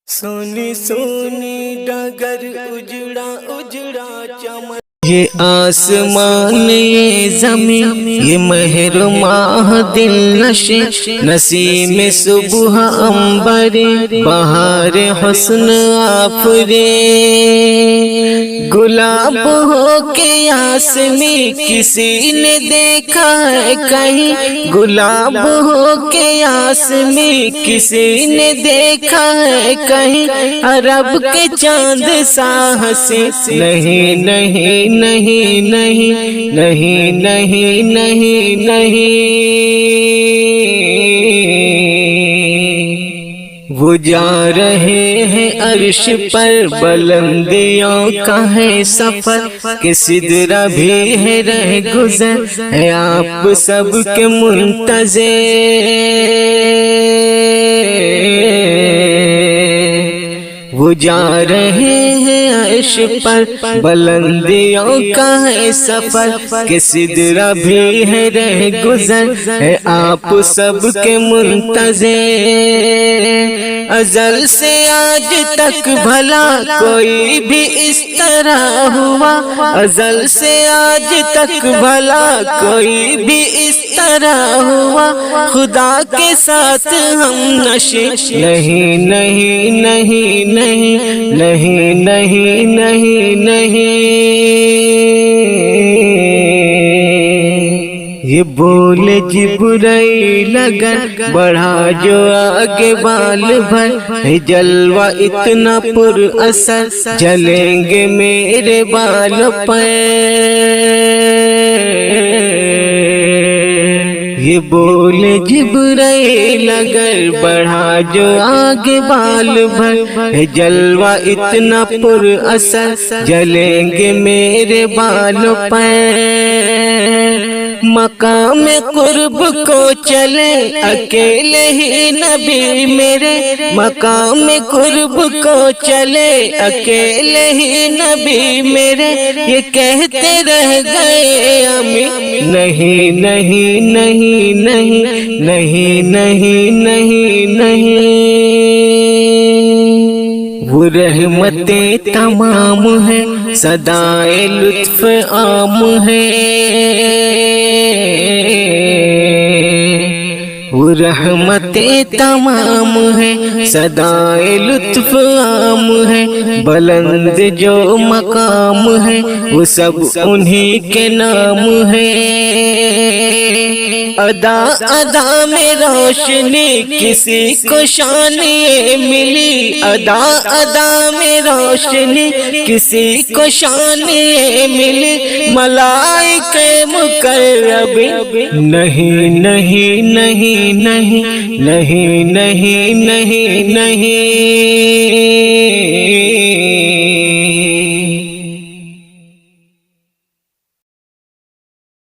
سونی سونی ڈگر اجڑا اجڑا چمن، یہ آسمان یہ زمین یہ مہر ماہ دل نشے، نسیم صبح عنبر بہار حسن آفرے، گلاب ہو کے یاسمین کسی نے دیکھا ہے کہیں، گلاب ہو کے یاسمین کسی نے دیکھا ہے کہیں، عرب کے چاند سا ہنسے، نہیں نہیں نہیں نہیں نہیں نہیں نہیں نہیں، وہ جا رہے ہیں عرش پر بلندیوں کا ہے سفر، کہ سدرہ بھی ہے رہ گزر ہے آپ سب کے منتظر، وہ جا رہے ہیں عرش پر بلندیوں کا ہے سفر، کہ سدرہ بھی ہے رہ گزر ہے آپ سب کے منتظر، ازل سے آج تک بھلا کوئی بھی اس طرح ہوا، ازل سے آج تک بھلا کوئی بھی اس طرح ہوا، خدا کے ساتھ ہم نشے، نہیں نہیں نہیں نہیں نہیں نہیں نہیں نہیں، یہ بول جبرائیل اگر بڑھا جو آگے بال بھر، جلوہ اتنا پر اثر جلیں گے میرے بال پر، یہ بول جبرائیل اگر بڑھا جو آگے بال بھر، جلوہ اتنا پر اثر جلیں گے میرے بال پر، مقام قرب کو چلے اکیلے ہی نبی میرے، مقام قرب کو چلے اکیلے ہی نبی میرے، یہ کہتے رہ گئے امین، نہیں نہیں نہیں نہیں نہیں نہیں نہیں نہیں، وہ رحمتیں تمام ہیں صدائے لطف عام ہیں، وہ رحمتیں تمام ہیں صدائے لطف عام ہیں، بلند جو مقام ہے وہ سب انہی کے نام ہیں، ادا ادا میں روشنی کسی کو شان یہ ملی، ادا ادا میں روشنی کسی کو شان یہ ملی، ملائکہ مقرب نہیں نہیں نہیں نہیں نہیں نہیں نہیں نہیں،